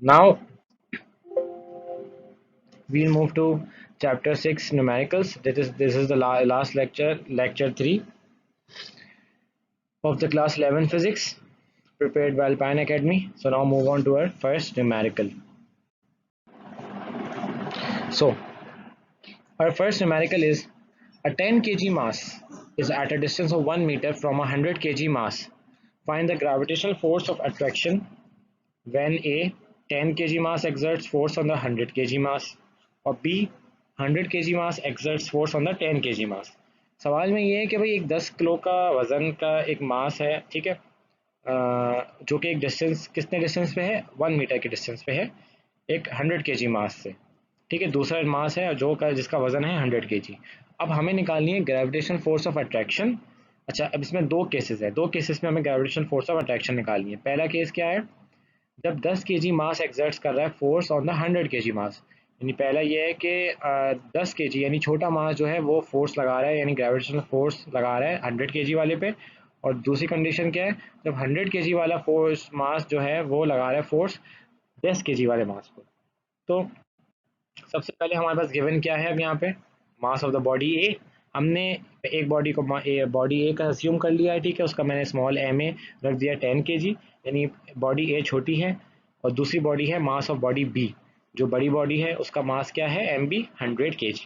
Now we'll move to chapter 6 numericals. This is the last lecture, lecture 3 of the class 11 physics prepared by Alpine Academy. So now move on to our first numerical. So our first numerical is a 10 kg mass is at a distance of 1 meter from a 100 kg mass. Find the gravitational force of attraction when a 10 kg mass exerts force on the 100 kg mass और B 100 kg mass exerts force on the 10 kg mass. सवाल में ये है कि भाई एक 10 kilo का वजन का एक मास है, ठीक है, जो कि एक डिस्टेंस कितने डिस्टेंस पे है, 1 मीटर के डिस्टेंस पे है एक 100 kg मास से, ठीक है। दूसरा मास है जो का जिसका वजन है 100 kg। अब हमें निकालनी है ग्रेविटेशनल फोर्स ऑफ अट्रैक्शन। अच्छा, अब इसमें दो केसेस है, दो केसेस में हमें ग्रेविटेशनल फोर्स ऑफ अट्रैक्शन निकालनी है। पहला केस क्या है, जब 10 केजी मास एक्सर्ट्स कर रहा है फोर्स ऑन द 100 केजी मास। यानी पहला ये है कि 10 केजी यानी छोटा मास जो है वो फोर्स लगा रहा है, यानी ग्रेविटेशनल फोर्स लगा रहा है 100 केजी वाले पे। और दूसरी कंडीशन क्या है, जब 100 केजी वाला फोर्स मास जो है वो लगा रहा है फोर्स 10 केजी वाले मास पे। तो सबसे पहले हमारे पास गिवन क्या है, अब यहाँ पे मास ऑफ द बॉडी ए। हमने एक बॉडी को बॉडी ए का अस्यूम कर लिया है, ठीक है, उसका मैंने स्मॉल एम ए रख दिया 10 kg, यानी बॉडी ए छोटी है। और दूसरी बॉडी है मास ऑफ बॉडी बी, जो बड़ी बॉडी है उसका मास क्या है, एम बी 100 kg।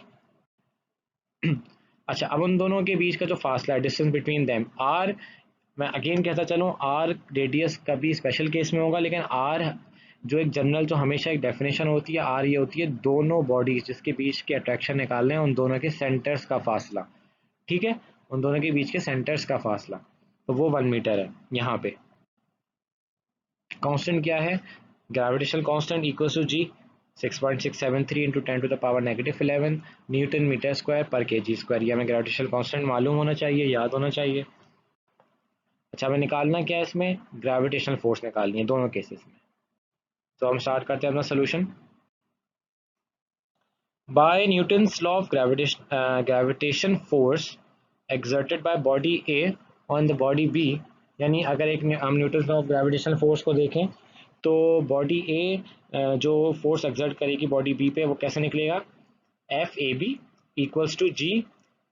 अच्छा, अब उन दोनों के बीच का जो फासला है, डिस्टेंस बिटवीन देम आर, मैं अगेन कहता चलूँ आर रेडियस कभी स्पेशल केस में होगा, लेकिन आर जो एक जनरल जो हमेशा एक डेफिनेशन होती है आर ये होती है दोनों बॉडीज जिसके बीच के अट्रैक्शन निकालने हैं उन दोनों के सेंटर्स का फासला, ठीक है, उन दोनों के बीच के सेंटर्स का फासला। तो वो 1 मीटर है। यहाँ पे कांस्टेंट क्या है, gravitational constant equal to G 6.673 into 10⁻⁻11 newton metre square पर के जी स्क्वायर। ये हमें ग्रेविटेशनल कांस्टेंट मालूम होना चाहिए, याद होना चाहिए। अच्छा, हमें निकालना क्या है, इसमें ग्रेविटेशनल फोर्स निकालनी है दोनों केसेस में। तो हम स्टार्ट करते हैं अपना solution. By Newton's law of gravitation force exerted by body A on the body B, यानी अगर एक हम Newton law of gravitational force को देखें तो बॉडी ए जो फोर्स एक्सर्ट करेगी बॉडी बी पे वो कैसे निकलेगा, F A B equals to G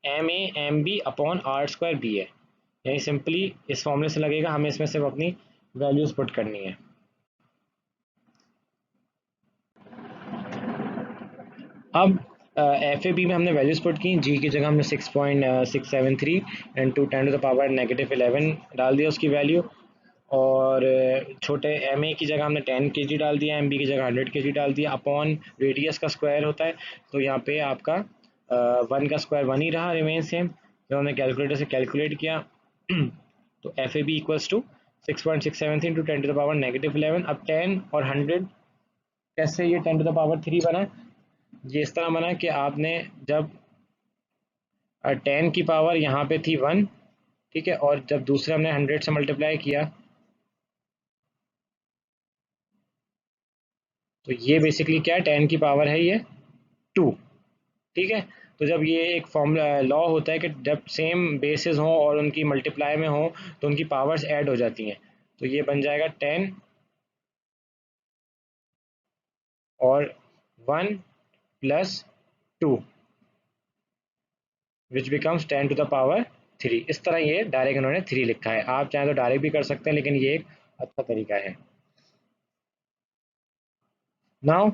M A M B upon R square B है। यानी सिंपली इस फॉर्मूले से लगेगा, हमें इसमें सिर्फ अपनी वैल्यूज पुट करनी है। अब एफ ए बी में हमने वैल्यूज पुट की, जी की जगह हमने 6.673 इंटू 10⁻⁻11 डाल दिया उसकी वैल्यू। और छोटे एम ए की जगह हमने 10 kg डाल दिया, एम बी की जगह 100 kg डाल दिया, अपॉन रेडियस का स्क्वायर होता है। तो यहाँ पे आपका 1 का स्क्वायर 1 ही रहा, रिमेन सेम। जब हमने कैलकुलेटर से कैलकुलेट किया तो F A B equals to 6.673 into 10⁻⁻11। अब 10 और 100 कैसे ये 10⁻³ बना, ये इस तरह बना कि आपने जब 10 की पावर यहाँ पे थी 1, ठीक है, और जब दूसरे हमने 100 से मल्टीप्लाई किया तो ये बेसिकली क्या है, 10 की पावर है ये 2, ठीक है। तो जब ये एक फॉर्मूला लॉ होता है कि जब सेम बेसिस हों और उनकी मल्टीप्लाई में हो तो उनकी पावर्स ऐड हो जाती हैं। तो ये बन जाएगा 10 और 1 प्लस 2 विच बिकम्स 10⁻³ इस तरह ये डायरेक्ट इन्होंने 3 लिखा है। आप चाहें तो डायरेक्ट भी कर सकते हैं, लेकिन ये एक अच्छा तरीका है। Now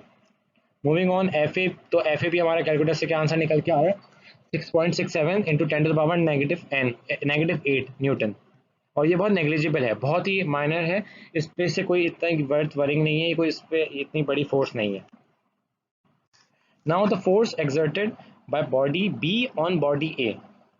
moving on F A, तो एफ ए भी हमारा कैलकुलेटर से क्या आंसर निकल के आ रहा है, 6.67 इंटू 10⁻⁻⁸ न्यूटन। और ये बहुत नेग्लिजिबल है, बहुत ही माइनर है, इस पे से कोई इतना वर्थ वरिंग नहीं है, कोई इस पे इतनी बड़ी फोर्स नहीं है। Now the force exerted by body B on body A,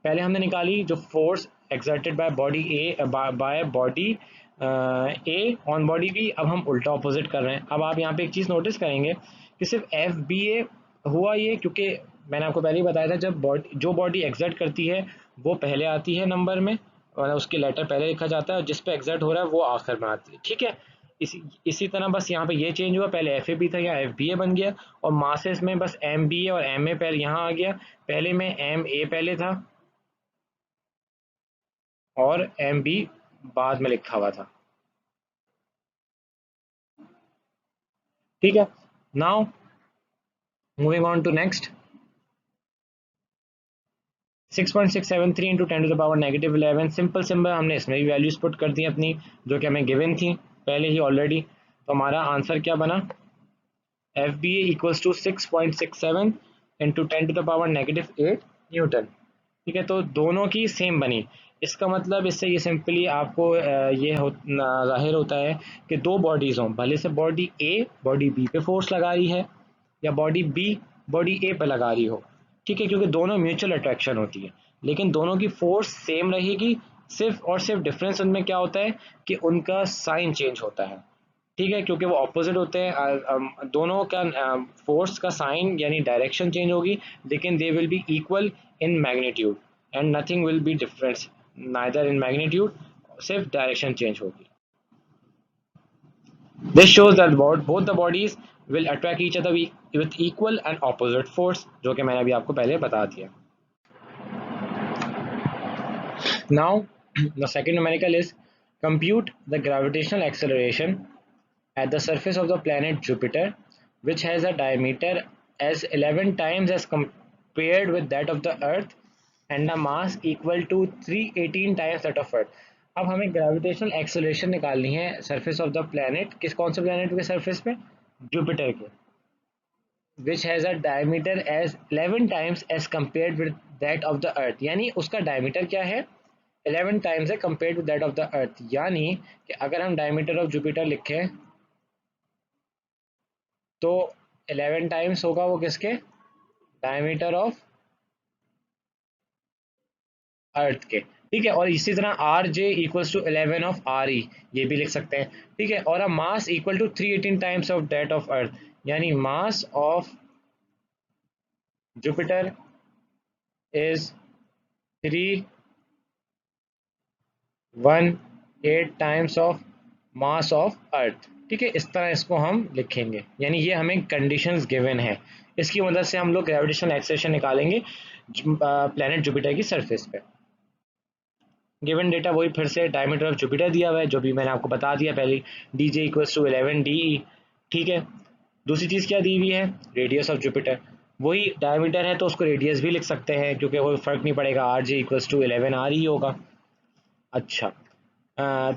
पहले हमने निकाली जो force exerted by body A by body A on body B. अब हम उल्टा ऑपोजिट कर रहे हैं। अब आप यहाँ पे एक चीज़ नोटिस करेंगे कि सिर्फ एफ बी ए हुआ ये, क्योंकि मैंने आपको पहले ही बताया था जब बॉडी जो बॉडी एक्सर्ट करती है वो पहले आती है नंबर में, और उसके लेटर पहले लिखा जाता है, और जिस पे एक्सर्ट हो रहा है वो आखिर में आती है, ठीक है। इसी तरह बस यहाँ पे ये चेंज हुआ, पहले एफ ए बी था, यहाँ एफ बी ए बन गया। और मासेस में बस एम बी ए और एम ए पहले यहाँ आ गया, पहले में एम ए पहले था और एम बी बाद में लिखा हुआ था। ठीक है, now moving on to next 6.673 into 10⁻⁻11 simple simple हमने इसमें भी वैल्यूज पुट कर दी अपनी जो कि हमें गिवन थी पहले ही ऑलरेडी। तो हमारा आंसर क्या बना, F B A equals to 6.67 into 10⁻⁻8 newton. ठीक है, तो दोनों की सेम बनी। इसका मतलब इससे ये सिंपली आपको ये जाहिर होता है कि दो बॉडीज हों, भले से बॉडी ए बॉडी बी पे फोर्स लगा रही है या बॉडी बी बॉडी ए पे लगा रही हो। ठीक है, क्योंकि दोनों म्यूचुअल अट्रैक्शन होती है, लेकिन दोनों की फोर्स सेम रहेगी। सिर्फ और सिर्फ डिफरेंस उनमें क्या होता है कि उनका साइन चेंज होता है। ठीक है, क्योंकि वो ऑपोजिट होते हैं, दोनों का फोर्स का साइन यानी डायरेक्शन चेंज होगी, लेकिन they will be equal in magnitude and nothing will be difference neither in magnitude, सिर्फ डायरेक्शन चेंज होगी। This shows that both the bodies will attract each other with equal and opposite force, जो कि मैंने अभी आपको पहले बता दिया। Now the second numerical is compute the gravitational acceleration at the surface of the planet Jupiter, which has a diameter as 11 times as compared with that of the Earth and a mass equal to 318 times that of Earth। अब हमें gravitational acceleration निकालनी है surface of the planet, किस कौन से planet के surface पे, Jupiter के, which has a diameter as 11 times as compared with that of the earth, यानी उसका डायमीटर क्या है, 11 टाइम्स है compare to that of the earth. यानी कि अगर हम डायमीटर ऑफ जुपिटर लिखें तो 11 टाइम्स होगा वो किसके, डायमीटर ऑफ अर्थ के। ठीक है, और इसी तरह R J equals to 11 of R E, ये भी लिख सकते हैं। ठीक है, और mass equal to 318 times of that of earth, यानी mass of Jupiter is 318 times of mass of earth. ठीक है, इस तरह इसको हम लिखेंगे, यानी ये हमें कंडीशंस गिवन है, इसकी मदद से हम लोग ग्रेविटेशनल एक्सेलरेशन निकालेंगे प्लैनेट जुपिटर की सरफेस पे। गिवन डेटा वही फिर से डायमीटर ऑफ जुपिटर दिया हुआ है जो भी मैंने आपको बता दिया पहले, D J equals to 11 D E. ठीक है, दूसरी चीज़ क्या दी हुई है, रेडियस ऑफ जुपिटर, वही डायमीटर है तो उसको रेडियस भी लिख सकते हैं क्योंकि कोई फर्क नहीं पड़ेगा, R J equals to 11 R E होगा। अच्छा,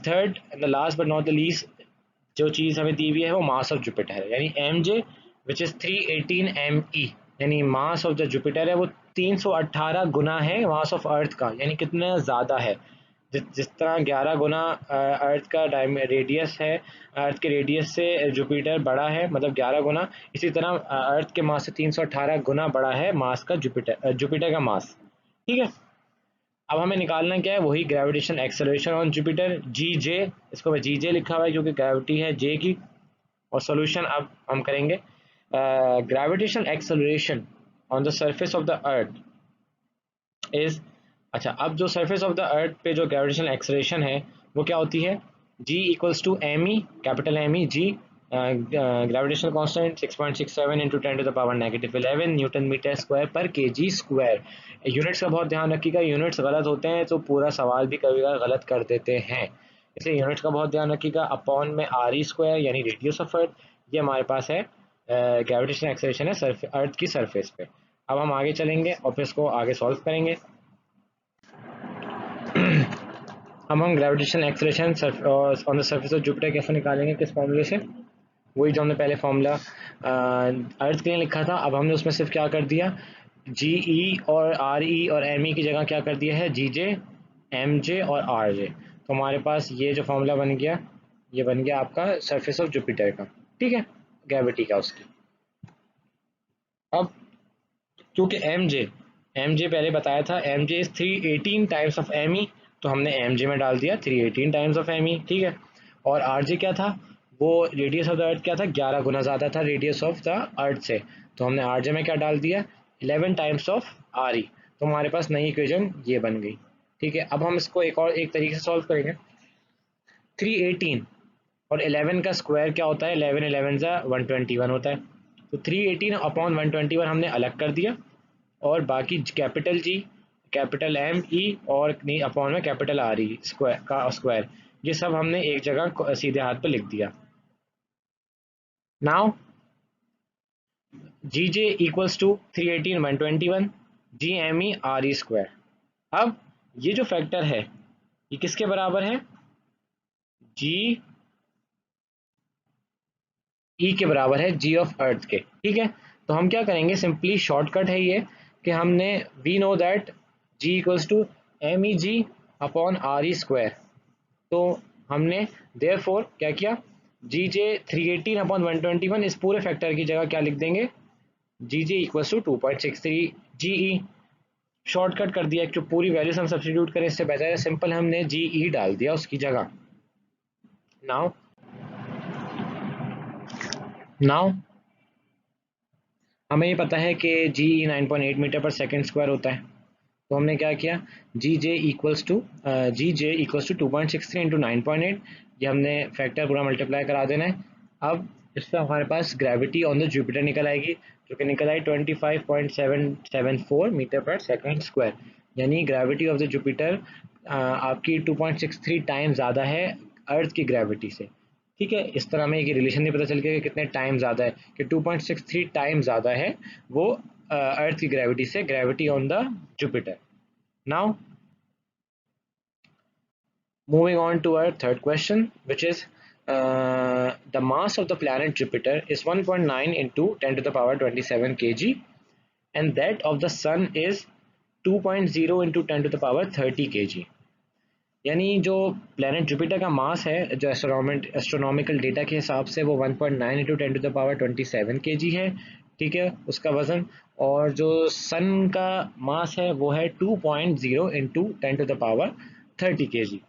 third and the last but not the least जो चीज़ हमें दी हुई है वो मास ऑफ जुपिटर है, यानी M J which is 318 M E, यानी मास ऑफ द जुपिटर है वो 318 गुना है मास ऑफ अर्थ का, यानी कितना ज़्यादा है। जिस तरह 11 गुना अर्थ का रेडियस है, अर्थ के रेडियस से जुपिटर बड़ा है, मतलब 11 गुना, इसी तरह अर्थ के मास से 318 गुना बड़ा है मास का जुपिटर का मास। ठीक है, अब हमें निकालना क्या है, वही ग्रेविटेशन एक्सेलरेशन ऑन जुपिटर जी जे, इसको मैं जी जे लिखा हुआ है क्योंकि ग्रेविटी है जे की। और सोल्यूशन अब हम करेंगे gravitation acceleration on the surface of the earth is, अच्छा अब जो सरफेस ऑफ द अर्थ पे जो ग्रेविटेशनल एक्सेलरेशन है वो क्या होती है, G equals to M E, capital M E G, gravitational constant 6.67 into 10⁻⁻11 newton metre square पर के जी स्क्वायर। यूनिट्स का बहुत ध्यान रखिएगा, यूनिट्स गलत होते हैं तो पूरा सवाल भी कभी कभी गलत कर देते हैं, इसलिए यूनिट्स का बहुत ध्यान रखिएगा। अपॉन में आर ई स्क्वायर यानी रेडियस ऑफ अर्थ, ये हमारे पास है ग्रेविटेशनल एक्सेलरेशन है अर्थ की सरफेस पे। अब हम आगे चलेंगे और फिर इसको आगे सॉल्व करेंगे। अब हम gravitational acceleration on the surface of Jupiter कैसे निकालेंगे, किस फॉर्मूले से, वही जो हमने पहले फॉर्मूला अर्थ के लिए लिखा था, अब हमने उसमें सिर्फ क्या कर दिया, जी ई और आर ई और एम ई की जगह क्या कर दिया है, जी जे एम जे और आर जे। तो हमारे पास ये जो फॉर्मूला बन गया, ये बन गया आपका सरफेस ऑफ जुपिटर का। ठीक है, ग्रेविटी का उसकी। अब क्योंकि एम जे पहले बताया था, M J is 318 times of M E, तो हमने एम जे में डाल दिया 318 टाइम्स ऑफ एम ई। ठीक है, और आर जे क्या था, वो रेडियस ऑफ द अर्थ क्या था, 11 गुना ज़्यादा था रेडियस ऑफ द अर्थ से, तो हमने आर जे में क्या डाल दिया, 11 टाइम्स ऑफ आर ई। तो हमारे पास नई इक्वेशन ये बन गई। ठीक है, अब हम इसको एक तरीके से सॉल्व करेंगे। 318 और 11 का स्क्वायर क्या होता है, 11 11 ज़ा 121 होता है, तो 318 अपॉन 121 हमने अलग कर दिया, और बाकी capital G capital M E और अपॉन में कैपिटल आर ई स्क्वायर का स्क्वायर, ये सब हमने एक जगह सीधे हाथ पे लिख दिया। Now G J equals to 318 121 G M E R E square. अब ये जो फैक्टर है ये किसके बराबर है? जी ई के बराबर है जी ऑफ अर्थ के। ठीक है, तो हम क्या करेंगे, सिंपली शॉर्टकट है ये कि हमने we know that G equals to M E G upon R E square. तो हमने देयरफॉर क्या किया, जी जे 318 अपॉन 121 इस पूरे फैक्टर की जगह क्या लिख देंगे, G J equals to 2.63 G E. Shortcut कर दिया, जो पूरी वैल्यूज हम सब्स्टिट्यूट करें इससे बेहतर है सिंपल हमने जी ई डाल दिया उसकी जगह। नाउ नाउ हमें ये पता है कि जी ई 9.8 मीटर पर सेकेंड स्क्वायर होता है। तो हमने क्या किया, जी जे इक्वल्स टू 2.63 इंटू 9.8, ये हमने फैक्टर पूरा मल्टीप्लाई करा देना है। अब इससे हमारे पास ग्रेविटी ऑन द जुपिटर निकल आएगी, जो कि निकल आई 25.774 मीटर पर सेकेंड स्क्वायर। यानी ग्रेविटी ऑफ द जुपिटर आपकी 2.63 टाइम ज़्यादा है अर्थ की ग्रेविटी से। ठीक है, इस तरह हमें ये रिलेशन नहीं पता चल गया कि कितने टाइम ज़्यादा है, कि 2.63 टाइम ज़्यादा है वो अर्थ की ग्रेविटी से, gravity on the Jupiter. Now, moving on to our third question, which is the mass of the planet Jupiter is 1.9 into 10 to the power 27 kg, and that of the Sun is 2.0 into 10 to the power 30 kg. यानी जो planet Jupiter का मास है, जो astronomical data के हिसाब से वो 1.9 into 10 to the power 27 KG है। ठीक है, उसका वजन। और जो सन का मास है वो है 2.0 into 10 to the power 30 KG.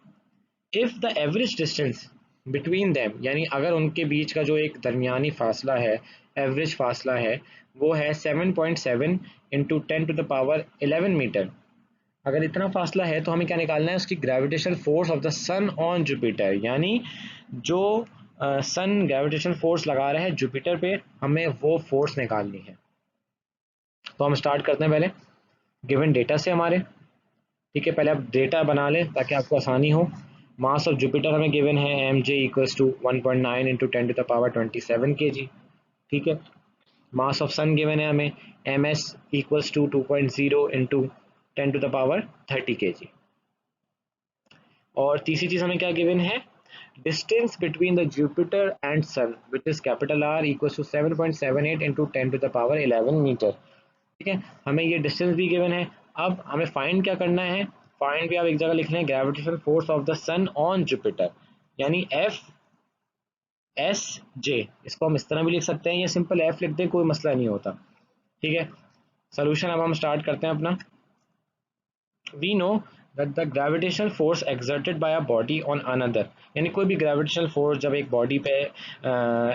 If the average distance between them, यानी अगर उनके बीच का जो एक दरमियानी फासला है, एवरेज फासला है, वो है 7.7 into 10 to the power 11 metre. अगर इतना फासला है तो हमें क्या निकालना है, उसकी gravitational force of the sun on Jupiter. यानी जो सन ग्रेविटेशनल फोर्स लगा रहा है जुपिटर पे, हमें वो फोर्स निकालनी है। तो हम स्टार्ट करते हैं पहले गिवन डेटा से हमारे। ठीक है, पहले आप डेटा बना लें ताकि आपको आसानी हो। मास ऑफ जुपिटर हमें गिवन है M J equals to 1.9 into 10 to the power 27 K जी। ठीक है, मास ऑफ सन गिवन है हमें M S equals to 2.0 into 10 to the power 30 K जी। और तीसरी चीज हमें क्या गिवन है, distance between the Jupiter and sun which is capital R equals to 7.78 into 10 to the power 11 metre. ठीक है, हमें ये डिस्टेंस भी गिवन है। अब हमें फाइंड क्या करना है, फाइंड भी आप एक जगह लिख लें, gravitational force of the sun on Jupiter, यानी एफ एस जे। इसको हम इस तरह भी लिख सकते हैं, ये सिंपल एफ लिख दें कोई मसला नहीं होता। ठीक है, सोल्यूशन अब हम स्टार्ट करते हैं अपना। We know that the gravitational force exerted by a body on another, यानी कोई भी ग्रेविटेशनल फोर्स जब एक बॉडी पे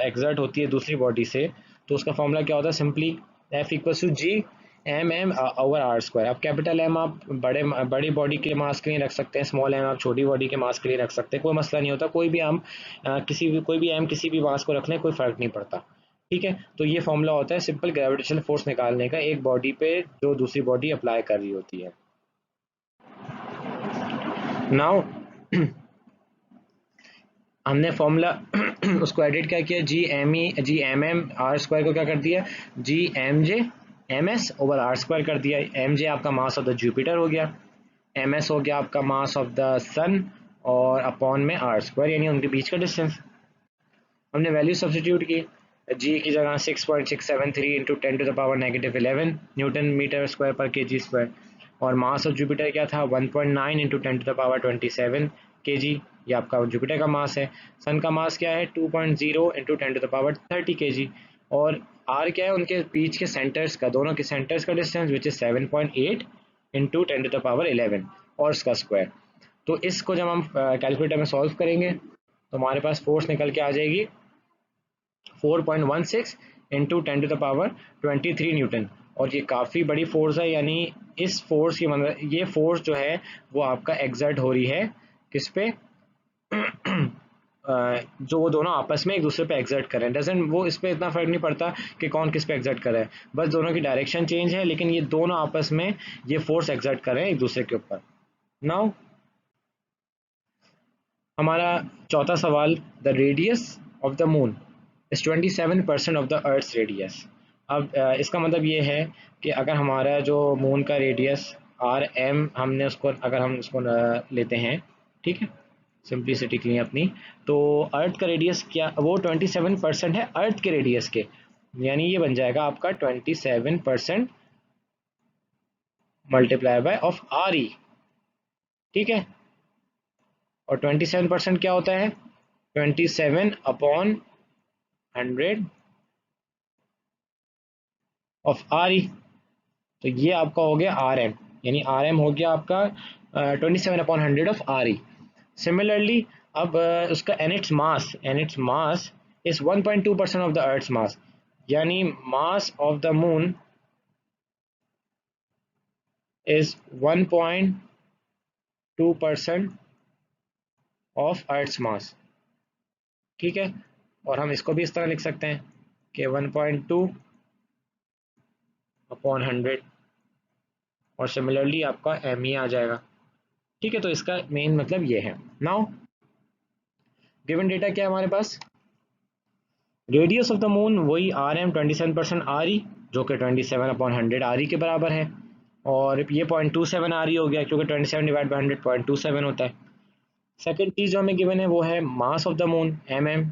एक्सर्ट होती है दूसरी बॉडी से, तो उसका फॉर्मूला क्या होता है, simply F equals to G M M over R square. अब कैपिटल एम आप बड़ी बॉडी के मास के लिए रख सकते हैं, स्मॉल एम आप छोटी बॉडी के मास के लिए रख सकते हैं, कोई मसला नहीं होता। कोई भी हम कोई भी एम किसी भी मास को रख लें, कोई फर्क नहीं पड़ता। ठीक है, तो ये फॉर्मूला होता है सिंपल ग्रेविटेशनल फोर्स निकालने का एक बॉडी पे जो दूसरी बॉडी अप्लाई कर रही होती है। नाउ हमने फॉर्मूला उसको एडिट क्या किया, G M M R square को क्या कर दिया, G M J M S over R square कर दिया। एम जे आपका मास ऑफ द जुपिटर हो गया, एम एस हो गया आपका मास ऑफ द सन, और अपॉन में आर स्क्वायर यानी उनके बीच का डिस्टेंस। हमने वैल्यू सब्सटीट्यूट की, जी की जगह 6.673 into 10 to the power -11 newton metre square पर के जी स्क्वायर। और मास ऑफ जुपिटर क्या था, 1.9 into 10 to the power 27 K जी, ये आपका जुपिटर का मास है। सन का मास क्या है, 2.0 into 10 to the power 30 K जी। और आर क्या है, उनके बीच के सेंटर्स का, दोनों के सेंटर्स का distance which is 7.8 into 10 to the power 11 और इसका स्क्वायर। तो इसको जब हम कैलकुलेटर में सॉल्व करेंगे तो हमारे पास फोर्स निकल के आ जाएगी 4.16 into 10 to the power 23 newton. और ये काफ़ी बड़ी फोर्स है, यानी इस फोर्स की मतलब ये फोर्स जो है वो आपका एग्जर्ट हो रही है किस पे जो वो दोनों आपस में एक दूसरे पे एग्जर्ट कर रहे हैं। डजेंट वो इस पे इतना फर्क नहीं पड़ता कि कौन किस पे एग्जर्ट कर रहा है, बस दोनों की डायरेक्शन चेंज है, लेकिन ये दोनों आपस में ये फोर्स एग्जर्ट कर रहे हैं एक दूसरे के ऊपर। नाउ हमारा चौथा सवाल, the radius of the moon is 27% of the Earth's radius. अब इसका मतलब ये है कि अगर हमारा जो मून का रेडियस आर एम हमने उसको अगर हम उसको लेते हैं, ठीक है, सिंप्लिसिटी के लिए अपनी, तो अर्थ का रेडियस क्या वो 27% है अर्थ के रेडियस के, यानी ये बन जाएगा आपका 27% multiply by of R E, ठीक है। और 27% क्या होता है, 27/100 ऑफ आर ई। तो ये आपका हो गया आर एम, यानी आर एम हो गया आपका 27/100 ऑफ आर ई। सिमिलरली अब उसका an its mass is 1.2% of the earth's mass, यानी mass of the moon is 1.2% of earth's mass, ठीक है। और हम इसको भी इस तरह लिख सकते हैं कि 1.2/100, और सिमिलरली आपका एम ई आ जाएगा, ठीक है। तो इसका मेन मतलब ये है। नाउ गिवन डेटा क्या है हमारे पास, रेडियस ऑफ द मून वही आर एम 27% आर ई, जो कि 27/100 आर ई के बराबर है, और ये 0.27 आर ई हो गया क्योंकि 27/100 0.27 होता है। सेकेंड चीज़ जो हमें गिवन है वो है mass of the moon M M,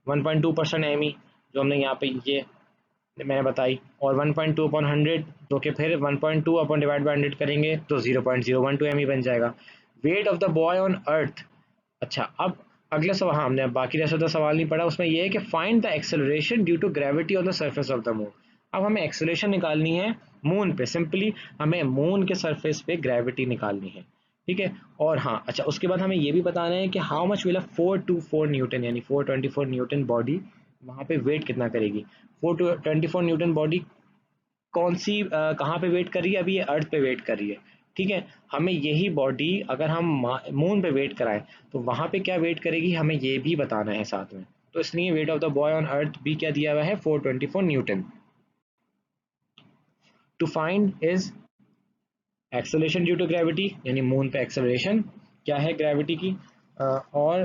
1.2% M E, जो हमने यहाँ पे ये मैंने बताई, और 1.2/100 जो कि फिर 1.2 अपन डिवाइड बाई 100 करेंगे तो 0.012 एम ई बन जाएगा। Wait of the boy on अर्थ। अच्छा, अब अगला सवाल, हाँ हमने बाकी जैसा तो सवाल नहीं पढ़ा, उसमें ये है कि find the acceleration due to gravity on the surface of the moon. अब हमें एक्सेलरेशन निकालनी है मून पे, सिंपली हमें मून के सरफेस पे ग्रेविटी निकालनी है, ठीक है। और हाँ अच्छा, उसके बाद हमें ये भी बताना है कि हाउ मच विल 424 न्यूटन, यानी 424 न्यूटन बॉडी वहाँ पे वेट कितना करेगी। 424 न्यूटन बॉडी कौन सी कहाँ पे वेट कर रही है, अभी ये अर्थ पे वेट कर रही है, ठीक है। हमें यही बॉडी अगर हम मून पे वेट कराएं तो वहाँ पे क्या वेट करेगी, हमें ये भी बताना है साथ में। तो इसलिए weight of the boy on earth भी क्या दिया हुआ है, 424 newton. To find is acceleration due to gravity, यानी मून पे एक्सेलरेशन क्या है ग्रेविटी की, और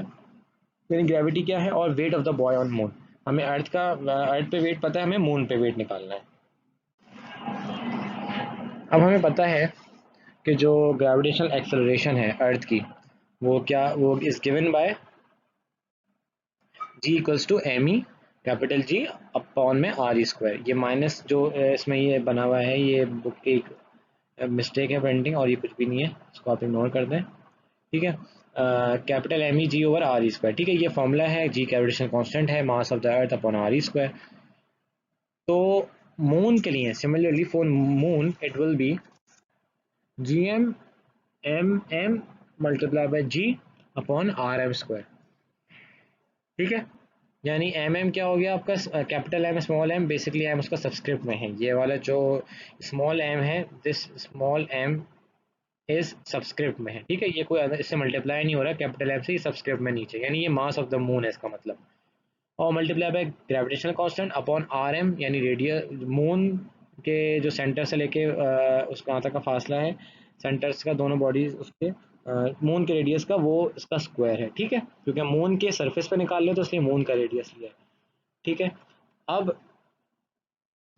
यानी ग्रेविटी क्या है, और wait of the boy on moon. हमें अर्थ पे वेट पता है, हमें मून पे वेट निकालना है। अब हमें पता है कि जो ग्रेविटेशनल एक्सेलरेशन है अर्थ की, वो is given by G equals to M E capital G upon में आर ई स्क्वायर। ये माइनस जो इसमें ये बना हुआ है, ये बुक की एक मिस्टेक है प्रिंटिंग, और ये कुछ भी नहीं है, इसको आप इग्नोर कर दें, ठीक है। Capital M E G over R E square, ठीक है। ये फॉर्मूला है, जी ग्रेविटेशनल कांस्टेंट है, mass of the earth upon R E square. तो मून के लिए similarly for moon it will be G M M M multiply by G upon R M square, ठीक है। यानी एम एम क्या हो गया आपका, capital M small M, basically M उसका सब्सक्रिप्ट में है, ये वाला जो स्मॉल एम है, this small M is subscript में है, ठीक है। ये कोई इससे मल्टीप्लाई नहीं हो रहा कैपिटल एम से, ये सब्सक्रिप्ट में नीचे, यानी ये मास ऑफ द मून है इसका मतलब। और multiply by gravitational constant upon R M, यानी रेडियस मून के जो सेंटर से लेके उसका यहाँ तक का फासला है, सेंटर्स का दोनों बॉडीज उसके मून के रेडियस का, वो इसका स्क्वायर है, ठीक है। क्योंकि मून के सरफेस पे निकाल ले तो इसलिए मून का रेडियस लिया है, ठीक है। अब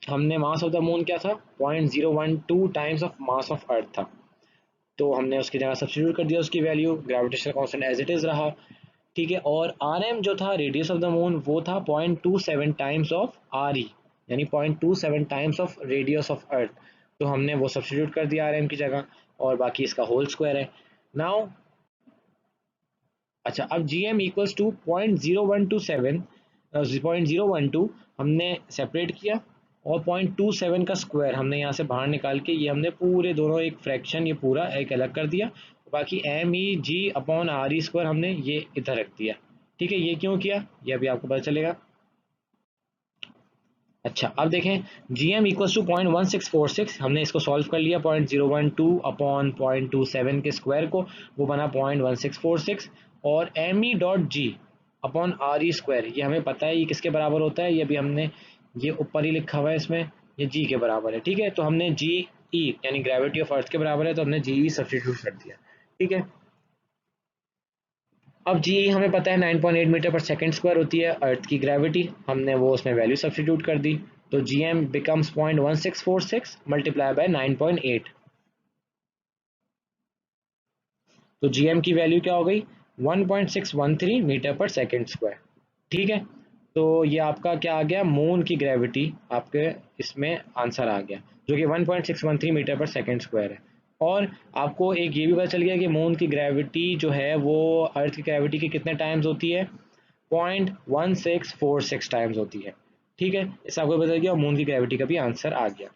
हमने मास ऑफ द मून क्या था, 0.012 times of mass of earth था, तो हमने उसकी जगह सब्स्टिट्यूट कर दिया उसकी value, gravitational constant as it is रहा, ठीक है। और आर एम जो था रेडियस ऑफ द मून, वो था 0.27 टाइम्स ऑफ आर ई, यानी 0.27 times of radius of earth, तो हमने वो सब्स्टिट्यूट कर दिया आर एम की जगह, और बाकी इसका होल स्क्वायर है। नाउ अच्छा, अब जी एम इक्वल्स टू 0.0127 हमने सेपरेट किया, और 0.27 का स्क्वायर हमने यहाँ से बाहर निकाल के ये हमने पूरे दोनों एक फ्रैक्शन ये पूरा एक अलग कर दिया, बाकी M E G upon R E square हमने ये इधर रख दिया, ठीक है। ये क्यों किया ये अभी आपको पता चलेगा। अच्छा, अब देखें, जी एम इक्वल्स टू 0.1646, हमने इसको सॉल्व कर लिया 0.012 अपॉन 0.27 के स्क्वायर को, वो बना 0.1646, और M E dot G upon R E square, ये हमें पता है ये किसके बराबर होता है, ये अभी हमने ये ऊपर ही लिखा हुआ है इसमें, ये जी के बराबर है, ठीक है। तो हमने जी ई यानी ग्रेविटी ऑफ अर्थ के बराबर है, तो हमने जी ई सब्स्टिट्यूट कर दिया, ठीक है। अब जी हमें पता है 9.8 मीटर पर सेकंड स्क्वायर होती है अर्थ की ग्रेविटी, हमने वो उसमें वैल्यू सब्स्टिट्यूट कर दी, तो GM becomes 0.1646 multiplied by 9.8, तो GM की वैल्यू क्या हो गई 1.613 मीटर पर सेकेंड स्क्वायर। ठीक है, तो ये आपका क्या आ गया, मून की ग्रेविटी आपके इसमें आंसर आ गया, जो कि 1.613 मीटर पर सेकेंड स्क्वायर है। और आपको एक ये भी पता चल गया कि मून की ग्रेविटी जो है वो अर्थ की ग्रेविटी की कितने टाइम्स होती है, 0.1646 टाइम्स होती है। ठीक है, इससे आपको पता गया, मून की ग्रेविटी का भी आंसर आ गया।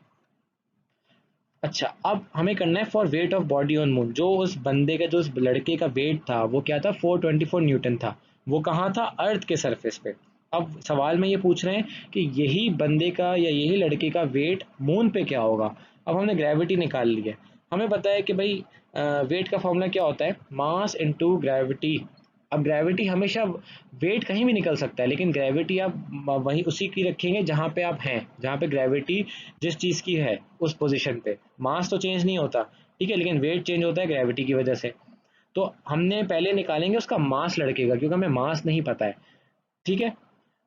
अच्छा, अब हमें करना है for weight of body on moon. जो उस बंदे का, जो उस लड़के का वेट था वो क्या था, 424 न्यूटन था। वो कहाँ था, अर्थ के सरफेस पे। अब सवाल में ये पूछ रहे हैं कि यही बंदे का या यही लड़के का वेट मून पे क्या होगा। अब हमने ग्रेविटी निकाल ली है, हमें पता है कि भाई वेट का फॉर्मूला क्या होता है, मास इनटू ग्रेविटी। अब ग्रेविटी हमेशा, वेट कहीं भी निकल सकता है, लेकिन ग्रेविटी आप वहीं उसी की रखेंगे जहाँ पे आप हैं, जहाँ पे ग्रेविटी जिस चीज़ की है उस पोजीशन पे। मास तो चेंज नहीं होता, ठीक है, लेकिन वेट चेंज होता है ग्रेविटी की वजह से। तो हमने पहले निकालेंगे उसका मास लड़के का, क्योंकि हमें मास नहीं पता है। ठीक है,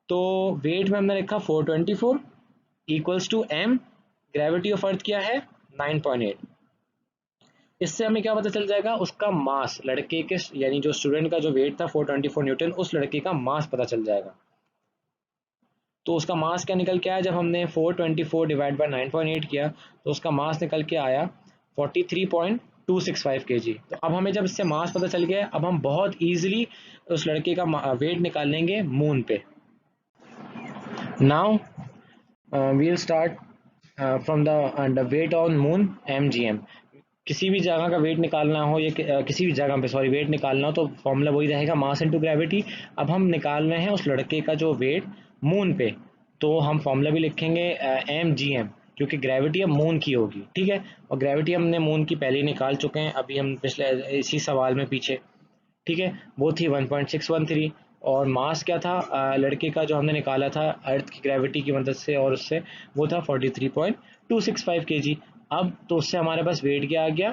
तो वेट में हमने लिखा 424 equals to M, gravity of earth क्या है 9.8। इससे हमें क्या पता चल जाएगा, उसका मास लड़के के, यानी जो स्टूडेंट का जो वेट था 424 न्यूटन, उस लड़के का मास पता चल जाएगा। तो उसका मास क्या निकल के आया, जब हमने 424 डिवाइड बाय 9.8 किया तो उसका मास निकल के आया 43.265 kg। तो अब हमें जब इससे मास पता चल गया, अब हम बहुत ईजिली उस लड़के का वेट निकाल लेंगे मून पे। Now we'll start from the weight on moon MGM। किसी भी जगह का वेट निकालना हो या किसी भी जगह पे सॉरी वेट निकालना हो तो फॉर्मूला वही रहेगा, मास इनटू ग्रेविटी। अब हम निकाल रहे हैं उस लड़के का जो वेट मून पे, तो हम फॉर्मूला भी लिखेंगे MGM, क्योंकि ग्रेविटी अब मून की होगी। ठीक है, और ग्रेविटी हमने मून की पहले ही निकाल चुके हैं, अभी हम पिछले इसी सवाल में पीछे। ठीक है, वो थी 1.613। और मास क्या था लड़के का जो हमने निकाला था अर्थ की ग्रेविटी की मदद से और उससे, वो था 43.265 kg। अब तो उससे हमारे पास वेट क्या आ गया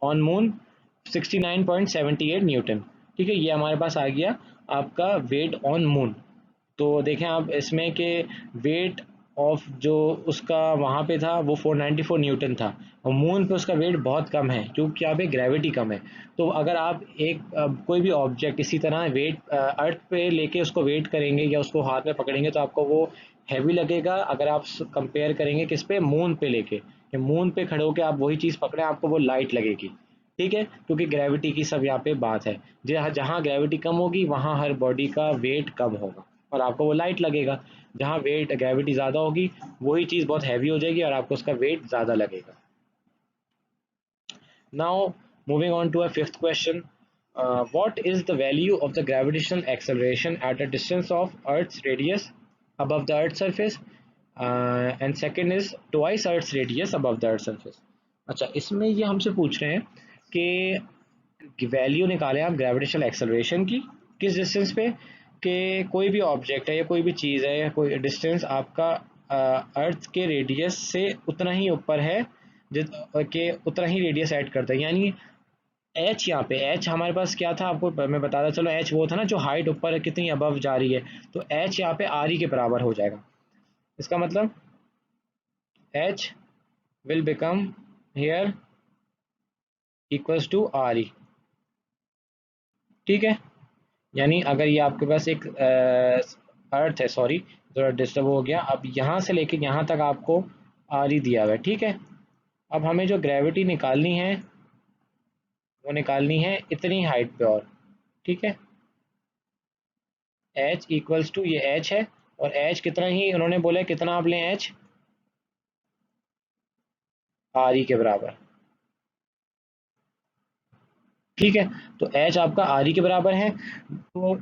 ऑन मून, 69.78 न्यूटन। ठीक है, ये हमारे पास आ गया आपका वेट ऑन मून। तो देखें आप इसमें कि वेट ऑफ जो उसका वहाँ पे था वो 494 न्यूटन था, और मून पे उसका वेट बहुत कम है क्योंकि यहाँ पे ग्रेविटी कम है। तो अगर आप एक कोई भी ऑब्जेक्ट इसी तरह वेट अर्थ पे लेके उसको वेट करेंगे या उसको हाथ में पकड़ेंगे तो आपको वो हैवी लगेगा, अगर आप कंपेयर करेंगे किस पे, मून पे लेके, कि मून पे खड़े होकर आप वही चीज़ पकड़ें आपको वो लाइट लगेगी। ठीक है, क्योंकि ग्रेविटी की सब यहाँ पे बात है, जहाँ जहाँ ग्रेविटी कम होगी वहाँ हर बॉडी का वेट कम होगा और आपको वो लाइट लगेगा। जहाँ वेट ग्रेविटी ज़्यादा होगी वही चीज़ बहुत हैवी हो जाएगी और आपको उसका वेट ज़्यादा लगेगा। Now moving on to a fifth question. What is the value of the gravitational acceleration at a distance of Earth's radius above the Earth's surface? And second is twice Earth's radius above the Earth's surface. अच्छा, इसमें ये हमसे पूछ रहे हैं कि value निकालें आप ग्रेविटेशनल एक्सेलरेशन की किस डिस्टेंस पे, कि कोई भी ऑब्जेक्ट है या कोई भी चीज़ है या कोई डिस्टेंस आपका अर्थ के रेडियस से उतना ही ऊपर है के उतना ही रेडियस ऐड करता है। यानी एच, यहाँ पे एच हमारे पास क्या था आपको मैं बताता चलो, एच वो था ना जो हाइट ऊपर कितनी अबव जा रही है, तो एच यहाँ पे आर ई के बराबर हो जाएगा। इसका मतलब H will become here equals to R E. ठीक है, यानी अगर ये आपके पास एक अर्थ है, सॉरी थोड़ा डिस्टर्ब हो गया, अब यहाँ से लेके यहाँ तक आपको आर ई दिया हुआ है। ठीक है, अब हमें जो ग्रेविटी निकालनी है वो निकालनी है इतनी हाइट पे और। ठीक है, एच इक्वल्स टू, ये एच है और एच कितना ही उन्होंने बोला है, कितना आप लें एच, आर ई के बराबर। ठीक है, तो एच आपका आर ई के बराबर है, तो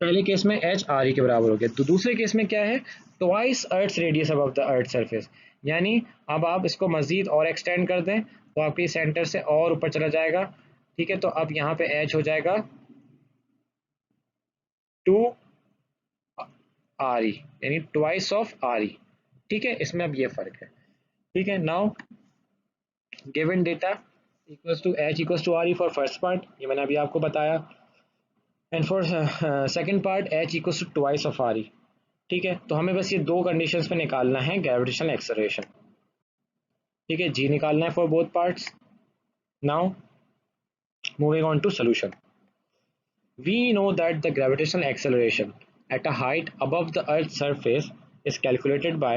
पहले केस में एच आर ई के बराबर हो गया। तो दूसरे केस में क्या है, twice earth radius above the earth surface. यानी अब आप इसको मजीद और एक्सटेंड कर दें तो आपके सेंटर से और ऊपर चला जाएगा। ठीक है, तो अब यहाँ पे एच हो जाएगा 2 आर ई, यानी ट्वाइस ऑफ आर ई। ठीक है, इसमें अब ये फर्क है। ठीक है, now given data equals to H equals to R E for first part, ये मैंने अभी आपको बताया, and for second part H equals to twice of R E. ठीक है, तो हमें बस ये दो कंडीशंस पे निकालना है ग्रेविटेशनल एक्सेलरेशन। ठीक है, जी निकालना है for both parts. Now moving on to solution. We know that the gravitational acceleration at a height above the Earth's surface is calculated by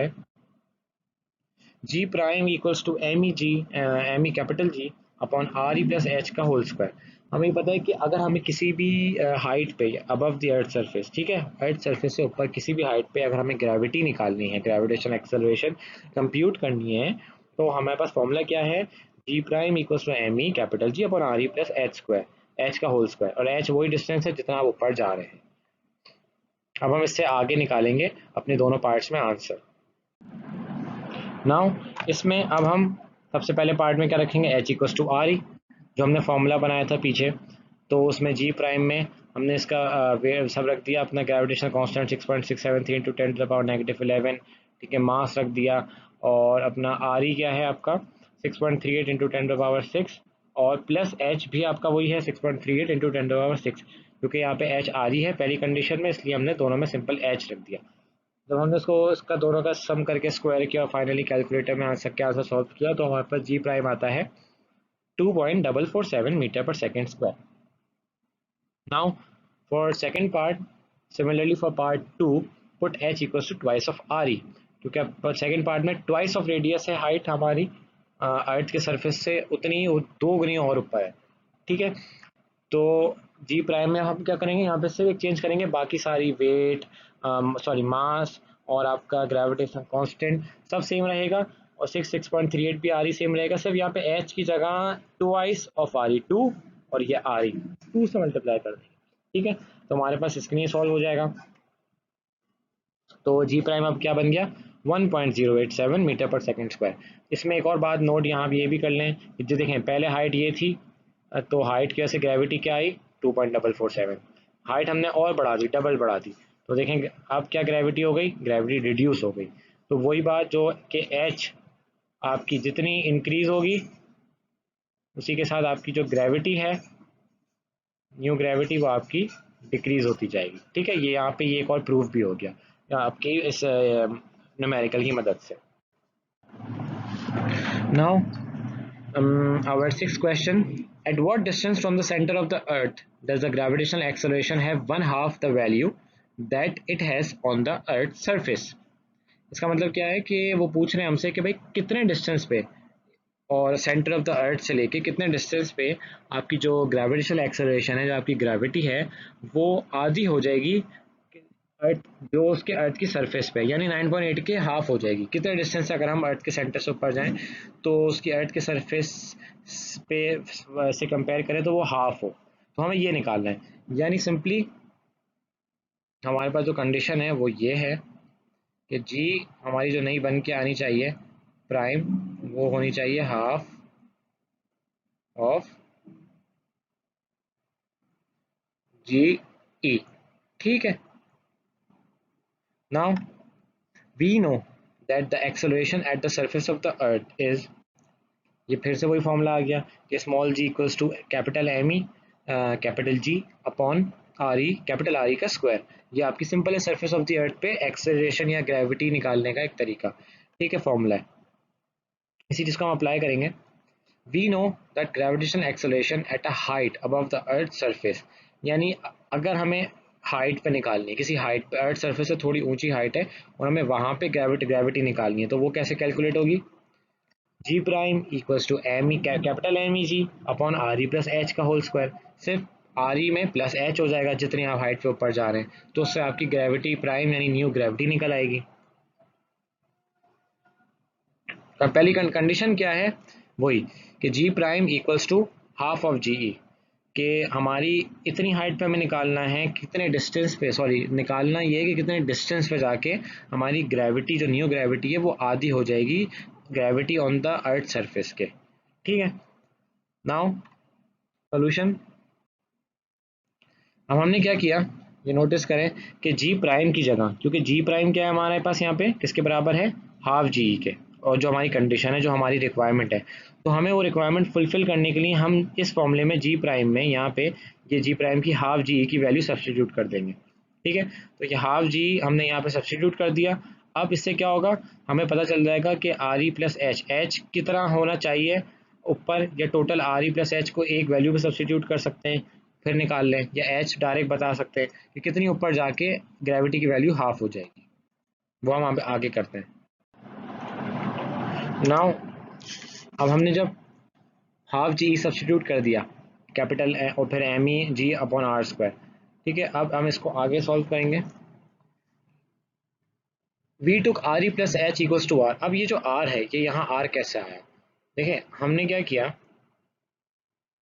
g prime equals to me capital G upon re plus h का whole square. हमें पता है कि अगर हमें किसी भी height पे अबव द अर्थ सरफेस, ठीक है, अर्थ सरफेस से ऊपर किसी भी हाइट पे अगर हमें ग्रेविटी निकालनी है, ग्रेविटेशनल एक्सेलरेशन कंप्यूट करनी है, तो हमारे पास फॉर्मूला क्या है, G prime equals to M E capital G upon R E plus H square, H का होल स्क्वायर, और एच वही डिस्टेंस है जितना आप ऊपर जा रहे हैं। अब हम इससे आगे निकालेंगे अपने दोनों पार्ट्स में आंसर। नाउ इसमें अब हम सबसे पहले पार्ट में क्या रखेंगे, H equals to R E, जो हमने फॉर्मूला बनाया था पीछे, तो उसमें जी प्राइम में हमने इसका सब रख दिया अपना, ग्रेविटेशनल कांस्टेंट 6.673 इंटू 10⁻⁻11, ठीक है, मास रख दिया, और अपना आर ई क्या है आपका 6.38 इंटू 10⁻6, और प्लस एच भी आपका वही है 6.38 इंटू 10⁻6, क्योंकि यहाँ पे एच आर ई है पहली कंडीशन में, इसलिए हमने दोनों में सिंपल एच रख दिया। जब हमने इसको इसका दोनों का सम करके स्क्वायर किया और फाइनली कैलकुलेटर में आंसर के आंसर सॉल्व किया, तो हमारे पास जी प्राइम आता है 2.447 metre per second square. Now for second part, similarly for part 2, put h equals to twice of re, क्योंकि अब सेकेंड पार्ट में ट्वाइस ऑफ रेडियस है हाइट हमारी अर्थ के सरफेस से, उतनी दो गुनी और ऊपर है। ठीक है, तो जी प्राइम में हम क्या करेंगे, यहाँ पे सिर्फ एक चेंज करेंगे, बाकी सारी वेट, सॉरी मास और आपका ग्रेविटेशन कांस्टेंट सब सेम रहेगा, और 6.38 भी आर ई सेम रहेगा, सिर्फ यहाँ पे एच की जगह twice of R E, two, और ये आर ई टू से मल्टीप्लाई कर देंगे। ठीक है, तो हमारे पास इसके लिए सॉल्व हो जाएगा। तो जी प्राइम अब क्या बन गया, 1.087 मीटर पर सेकेंड स्क्वायर। इसमें एक और बात नोट यहाँ ये भी कर लें, जो देखें पहले हाइट ये थी, तो हाइट की वजह से ग्रेविटी क्या आई 2.447, हाइट हमने और बढ़ा दी, डबल बढ़ा दी, तो देखें अब क्या ग्रेविटी हो गई, ग्रेविटी रिड्यूस हो गई। तो वही बात जो कि एच आपकी जितनी इंक्रीज होगी उसी के साथ आपकी जो ग्रेविटी है, न्यू ग्रेविटी, वो आपकी डिक्रीज होती जाएगी। ठीक है, ये यहाँ पे ये एक और प्रूफ भी हो गया आपकी इस न्यूमेरिकल की मदद से। Now our sixth question, at what distance from the center of the earth does the gravitational acceleration have one half the value that it has on the earth's surface? इसका मतलब क्या है कि वो पूछ रहे हैं हमसे कि भाई कितने डिस्टेंस पे और सेंटर ऑफ द अर्थ से लेके कितने डिस्टेंस पे आपकी जो ग्रेविटेशनल एक्सेलरेशन है, जो आपकी ग्रेविटी है, वो आधी हो जाएगी अर्थ, जो उसके अर्थ की सरफेस पे, यानी 9.8 के हाफ हो जाएगी। कितने डिस्टेंस से अगर हम अर्थ के सेंटर से ऊपर जाएं तो उसकी अर्थ के सरफेस पे से कंपेयर करें तो वो हाफ हो, तो हमें ये निकालना है। यानी सिंपली हमारे पास जो कंडीशन है वो ये है कि जी हमारी जो नई बन के आनी चाहिए प्राइम, वो होनी चाहिए हाफ ऑफ जी ई। ठीक है, now we know that the acceleration at the surface of the earth is, ये फिर से वही फॉर्मूला आ गया कि small G equals to capital M E capital G upon R E capital R E का स्क्वायर। ये आपकी सिंपल है सरफेस ऑफ द अर्थ पे एक्सेलरेशन या ग्रेविटी निकालने का एक तरीका। ठीक है, फॉर्मूला है, इसी चीज़ को हम अप्लाई करेंगे। We know that gravitational acceleration at a height above the earth surface, यानी अगर हमें हाइट पे निकालनी है, किसी हाइट पे, अर्थ सरफेस से थोड़ी ऊंची हाइट है और हमें वहाँ पे ग्रेविटी निकालनी है, तो वो कैसे कैलकुलेट होगी, G prime equals to M E capital M E G upon R E plus H का होल स्क्वायर। सिर्फ आर ई में प्लस एच हो जाएगा जितनी आप हाइट पे ऊपर जा रहे हैं, तो उससे आपकी ग्रेविटी प्राइम यानी न्यू ग्रेविटी निकल आएगी। अब पहली कंडीशन क्या है, वही कि G prime equals to half of G E, कि हमारी इतनी हाइट पे हमें निकालना है, कितने डिस्टेंस पे, सॉरी निकालना ये है कि कितने डिस्टेंस पे जाके हमारी ग्रेविटी, जो न्यू ग्रेविटी है, वो आधी हो जाएगी gravity on the earth surface के। ठीक है, नाउ सोल्यूशन। अब हमने क्या किया, ये नोटिस करें कि जी प्राइम की जगह, क्योंकि जी प्राइम क्या है हमारे पास यहाँ पे किसके बराबर है, हाफ जी ई के, और जो हमारी कंडीशन है, जो हमारी रिक्वायरमेंट है, तो हमें वो रिक्वायरमेंट फुलफिल करने के लिए हम इस फॉर्मूले में जी प्राइम में यहाँ पे ये जी प्राइम की हाफ जी ई की वैल्यू सब्स्टिट्यूट कर देंगे। ठीक है, तो ये हाफ जी हमने यहाँ पे सब्स्टिट्यूट कर दिया। अब इससे क्या होगा, हमें पता चल जाएगा कि are E plus H, H कितना होना चाहिए ऊपर, या total are E plus H को एक वैल्यू पे सब्स्टिट्यूट कर सकते हैं फिर निकाल लें, या एच डायरेक्ट बता सकते हैं कि कितनी ऊपर जाके ग्रेविटी की वैल्यू हाफ हो जाएगी, वो हम आगे करते हैं। नाउ अब हमने जब हाफ जी सब्स्टिट्यूट कर दिया कैपिटल और फिर M E G upon R square, ठीक है, अब हम इसको आगे सॉल्व करेंगे। We took R E plus H equals to R. अब ये जो आर है ये यहाँ आर कैसे आया, देखिए हमने क्या किया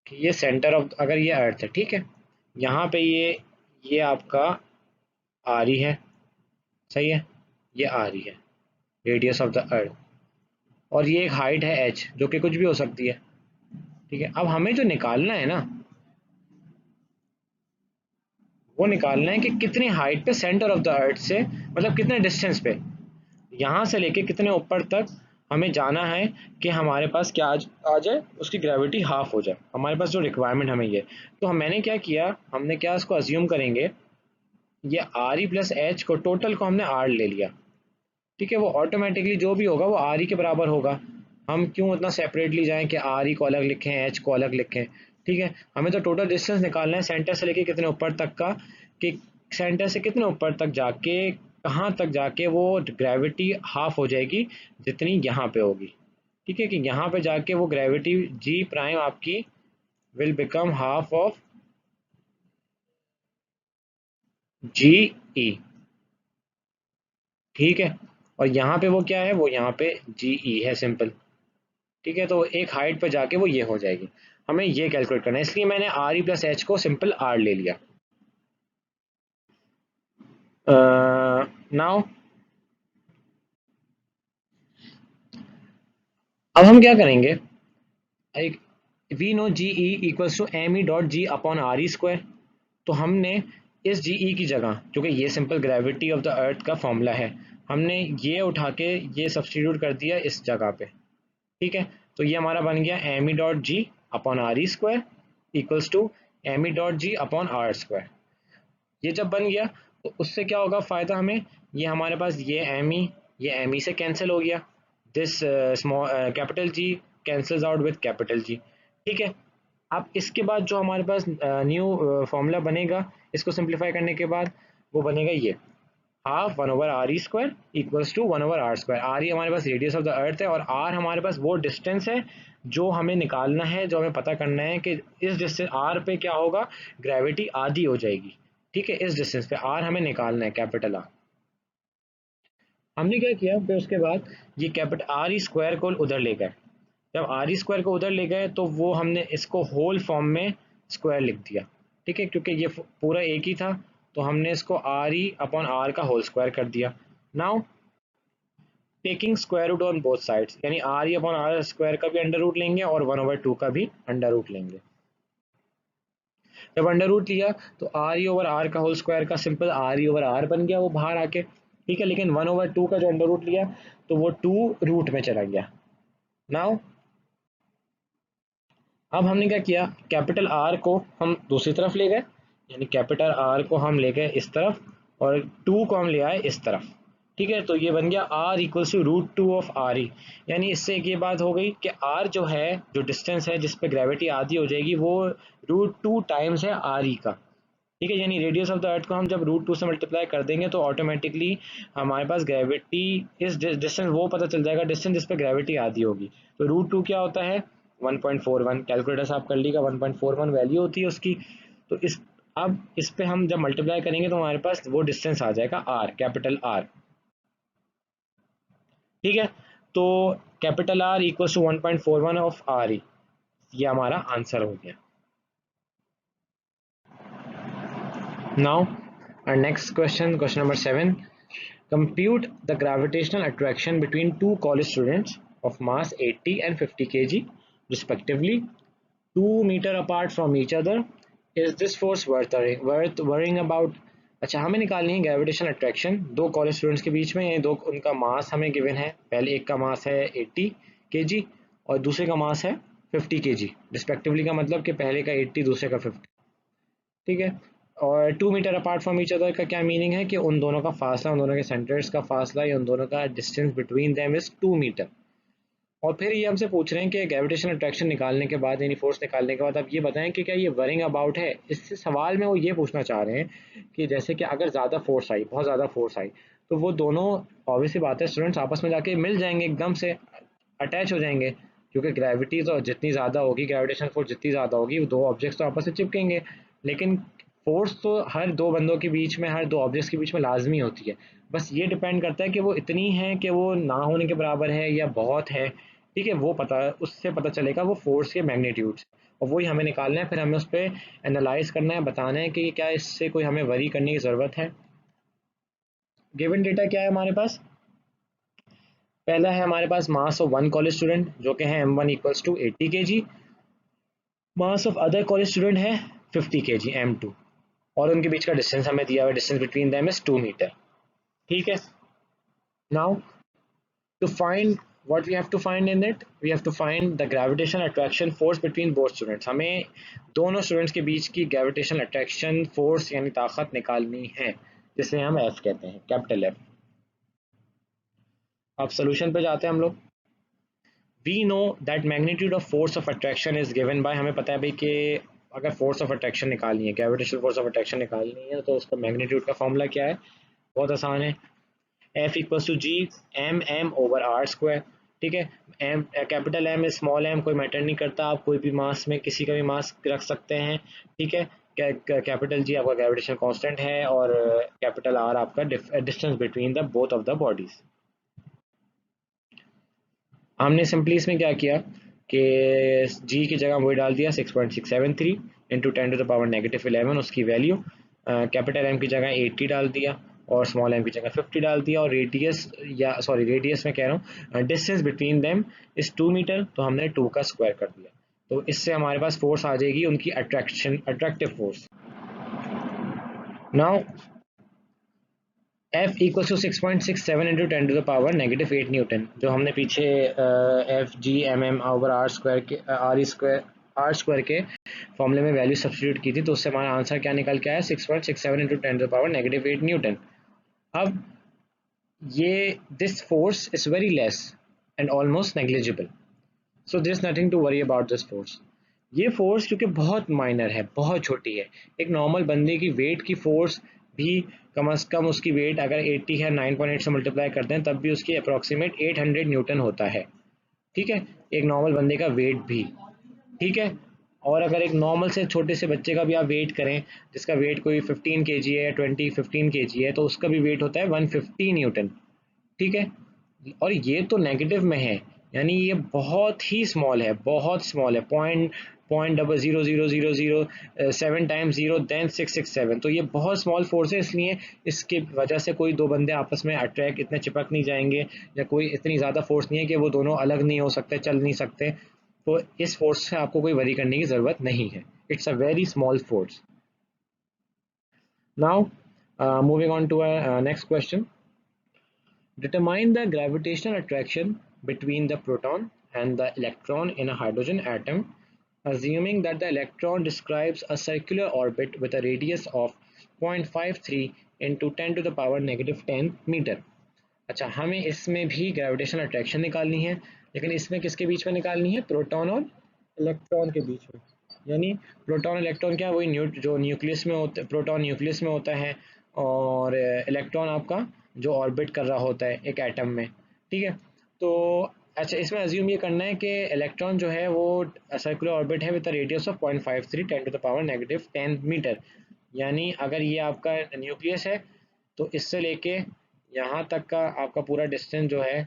कि ये सेंटर ऑफ, अगर ये अर्थ है, ठीक है, यहाँ पे ये आपका आर ई है, सही है, ये आर ई है, रेडियस ऑफ द अर्थ, और ये एक हाइट है एच जो कि कुछ भी हो सकती है, ठीक है। अब हमें जो निकालना है ना, वो निकालना है कि कितनी हाइट पे सेंटर ऑफ द अर्थ से, मतलब कितने डिस्टेंस पे, यहाँ से लेके कितने ऊपर तक हमें जाना है कि हमारे पास क्या आ जाए, उसकी ग्रेविटी हाफ हो जाए, हमारे पास जो रिक्वायरमेंट हमें ये। तो मैंने क्या किया, हमने क्या इसको अज्यूम करेंगे, ये आर ई प्लस एच को टोटल को हमने आर ले लिया, ठीक है, वो ऑटोमेटिकली जो भी होगा वो आर ई के बराबर होगा। हम क्यों इतना सेपरेटली जाएं कि आर ई को अलग लिखें एच को अलग लिखें, ठीक है, हमें तो टोटल डिस्टेंस निकालना है सेंटर से लेके कितने ऊपर तक का, कि सेंटर से कितने ऊपर तक जाके कहाँ तक जाके वो ग्रेविटी हाफ हो जाएगी जितनी यहाँ पे होगी, ठीक है, कि यहाँ पे जाके वो ग्रेविटी जी प्राइम आपकी will become half of G E, ठीक है, और यहाँ पे वो क्या है, वो यहाँ पे जी ई है सिंपल, ठीक है, तो एक हाइट पे जाके वो ये हो जाएगी। हमें ये कैलकुलेट करना है, इसलिए मैंने आर ई प्लस एच को सिंपल आर ले लिया। नाउ अब हम क्या करेंगे, एक we know G E equals to M E dot G upon R E square. तो हमने इस जी ई की जगह, जो कि ये सिंपल ग्रेविटी ऑफ द अर्थ का फॉर्मूला है, हमने ये उठा के ये सब्सटीट्यूट कर दिया इस जगह पे, ठीक है, तो ये हमारा बन गया M E dot G upon R E square equals to M E dot G upon R square. ये जब बन गया तो उससे क्या होगा फायदा हमें, ये हमारे पास ये एम ई से कैंसिल हो गया, this small capital G cancels out with capital G, ठीक है। अब इसके बाद जो हमारे पास न्यू फॉर्मूला बनेगा, इसको सिंप्लीफाई करने के बाद वो बनेगा ये half one over R E square equals to one over R square. R E हमारे पास रेडियस ऑफ द अर्थ है और आर हमारे पास वो डिस्टेंस है जो हमें निकालना है, जो हमें पता करना है कि इस डिस्टेंस आर पे क्या होगा, ग्रेविटी आधी हो जाएगी, ठीक है, इस डिस्टेंस पे आर हमें निकालना है, कैपिटल आर। हमने क्या किया फिर उसके बाद, ये कैपिटल आर ई स्क्वायर को उधर ले गए, जब आर ई स्क्वायर को उधर ले गए तो वो हमने इसको होल फॉर्म में स्क्वायर लिख दिया, ठीक है, क्योंकि ये पूरा एक ही था, तो हमने इसको आर ई अपॉन आर का होल स्क्वायर कर दिया। Now taking square root on both sides, यानी R E upon R square का भी अंडर रूट लेंगे और वन ओवर टू का भी अंडर रूट लेंगे। जब अंडर रूट लिया तो आर ई ओवर आर का होल स्क्वायर का simple R E over R बन गया वो बाहर आके, ठीक है, लेकिन वन ओवर टू का जो अंडर रूट लिया तो वो टू रूट में चला गया। नाउ अब हमने क्या किया, कैपिटल आर को हम दूसरी तरफ ले गए, यानी कैपिटल आर को हम ले गए इस तरफ और टू को हम ले आए इस तरफ, ठीक है, तो ये बन गया R equals to root two of R E. यानी इससे एक ये बात हो गई कि आर जो है, जो डिस्टेंस है जिस पे ग्रेविटी आधी हो जाएगी, वो रूट टू टाइम्स है आर ई का, ठीक है, यानी रेडियस ऑफ द अर्थ को हम जब रूट टू से मल्टीप्लाई कर देंगे तो ऑटोमेटिकली हमारे पास ग्रेविटी इस डिस्टेंस वो पता चल जाएगा, डिस्टेंस जिस पे ग्रेविटी आधी होगी। तो रूट टू क्या होता है, 1.41, कैलकुलेटर से आप कर लीजिएगा, 1.41 वैल्यू होती है उसकी। तो अब इस पे हम जब मल्टीप्लाई करेंगे तो हमारे पास वो डिस्टेंस आ जाएगा आर, कैपिटल आर, ठीक है, तो capital R equal to 1.41 of R E, ये हमारा आंसर हो गया। Now our next question number 7. Compute the gravitational attraction between two college students of mass 80 and 50 kg respectively, 2 meter apart from each other. Is this force worth worrying about? अच्छा, हमें निकालनी है gravitational attraction दो college students के बीच में, ये दो उनका मास हमें गिवन है, पहले एक का मास है 80 kg और दूसरे का मास है 50 kg रिस्पेक्टिवली, का मतलब कि पहले का 80 दूसरे का 50, ठीक है। और 2 metre apart from each other का क्या मीनिंग है कि उन दोनों का फासला, उन दोनों के सेंटर्स का फासला या उन दोनों का distance between them is 2 metre. और फिर ये हमसे पूछ रहे हैं कि ग्रेविटेशनल अट्रैक्शन निकालने के बाद, यानी फोर्स निकालने के बाद आप ये बताएं कि क्या ये वरिंग अबाउट है। इससे सवाल में वो ये पूछना चाह रहे हैं कि जैसे कि अगर ज़्यादा फोर्स आई, बहुत ज़्यादा फोर्स आई, तो वो दोनों, ऑब्वियसली बात है, स्टूडेंट्स आपस में जाके मिल जाएंगे, एकदम से अटैच हो जाएंगे, क्योंकि ग्रेविटी तो जितनी ज़्यादा होगी, ग्रेविटेशन फोर्स जितनी ज़्यादा होगी, वो दो ऑब्जेक्ट्स तो आपस में चिपकेंगे। लेकिन फोर्स तो हर दो बंदों के बीच में, हर दो ऑब्जेक्ट्स के बीच में लाजमी होती है। बस ये डिपेंड करता है कि वो इतनी है कि वो ना होने के बराबर है या बहुत है। ठीक है, वो पता, उससे पता चलेगा वो फोर्स के मैग्नीट्यूड, और वही हमें निकालना है। फिर हमें उस पर एनालाइज करना है, बताना है कि क्या इससे कोई हमें वरी करने की ज़रूरत है। गिवन डेटा क्या है हमारे पास? पहला है हमारे पास mass of one college student, जो कि है m1 equals to 80 kg। Mass of other college student है 50 kg, m2। और उनके बीच का डिस्टेंस हमें दिया हुआ है, distance between them is 2 metre. ठीक है, now to find what we have to find in it, we have to find the gravitational attraction force between both students। हमें दोनों स्टूडेंट्स के बीच की ग्रेविटेशनल अट्रैक्शन फोर्स यानी ताकत निकालनी है, जिसे हम एफ कहते हैं, कैपिटल एफ। अब सोल्यूशन पे जाते हैं हम लोग। We know that magnitude of force of attraction is given by, हमें पता है भाई कि अगर फोर्स ऑफ अट्रैक्शन निकालनी है, ग्रेविटेशनल फोर्स ऑफ अट्रैक्शन निकालनी है, तो उसका मैग्नीट्यूड का फॉर्मूला क्या है? बहुत आसान है, F equals to G M M over R square. ठीक है, M capital M small M कोई मैटर नहीं करता, आप कोई भी मास में किसी का भी मास रख सकते हैं। ठीक है, कैपिटल जी आपका ग्रेविटेशन कांस्टेंट है, और कैपिटल आर आपका distance between the both of the bodies. हमने सिंपली इसमें क्या किया कि जी की जगह वही डाल दिया 6.673 इंटू 10⁻⁻11 उसकी वैल्यू। कैपिटल एम की जगह 80 डाल दिया, और स्मॉल एम की जगह 50 डाल दिया, और रेडियस, या सॉरी रेडियस में कह रहा हूँ, distance between them is 2 metre, तो हमने 2 का स्क्वायर कर दिया। तो इससे हमारे पास फोर्स आ जाएगी उनकी attractive force. Now F equal to 6.67 into 10⁻⁻8 newton, जो हमने पीछे F G M M over R square के आर स्क्वायर के फॉर्मूले में वैल्यू सब्स्टिट्यूट की थी, तो उससे हमारा आंसर क्या निकल के आया? 6.67 इंटू 10⁻⁻8 न्यूटन। अब ये this force is very less and almost negligible, so there is nothing to worry about this force. ये फोर्स क्योंकि बहुत माइनर है, बहुत छोटी है, एक नॉर्मल बंदे की वेट की फोर्स भी कम से कम, उसकी वेट अगर 80 है, 9.8 से मल्टीप्लाई करते हैं तब भी उसकी अप्रॉक्सीमेट 800 न्यूटन होता है। ठीक है, एक नॉर्मल बंदे का वेट भी। ठीक है, और अगर एक नॉर्मल से छोटे से बच्चे का भी आप वेट करें, जिसका वेट कोई 15 kg है या 15 kg है, तो उसका भी वेट होता है 150 न्यूटन। ठीक है, और ये तो नेगेटिव में है, यानी ये बहुत ही स्मॉल है, बहुत स्मॉल है, point point double zero zero zero zero seven times zero then 667। तो ये बहुत स्मॉल फोर्स है, इसलिए इसके वजह से कोई दो बंदे आपस में अट्रैक्ट इतने चिपक नहीं जाएंगे, या कोई इतनी ज़्यादा फोर्स नहीं है कि वो दोनों अलग नहीं हो सकते, चल नहीं सकते। तो इस फोर्स से आपको कोई वरी करने की ज़रूरत नहीं है, it's a very small force. Now moving on to next question. Determine the gravitational attraction between the proton and the electron in a hydrogen atom, assuming that the electron describes a circular orbit with a radius of 0.53 into 10 to the power negative 10 metre. अच्छा, हमें इसमें भी gravitational attraction निकालनी है, लेकिन इसमें किसके बीच में निकालनी है? प्रोटॉन और इलेक्ट्रॉन के बीच में। यानी प्रोटॉन इलेक्ट्रॉन क्या, वही जो न्यूक्लियस में होता है, प्रोटॉन न्यूक्लियस में होता है, और इलेक्ट्रॉन आपका जो ऑर्बिट कर रहा होता है एक एटम में। ठीक है, तो अच्छा, इसमें अज्यूम ये करना है कि इलेक्ट्रॉन जो है वो सर्कुलर ऑर्बिट है with radius of 0.53 10 to the power negative 10 metre. यानी अगर ये आपका न्यूक्लियस है, तो इससे लेके यहाँ तक का आपका पूरा डिस्टेंस जो है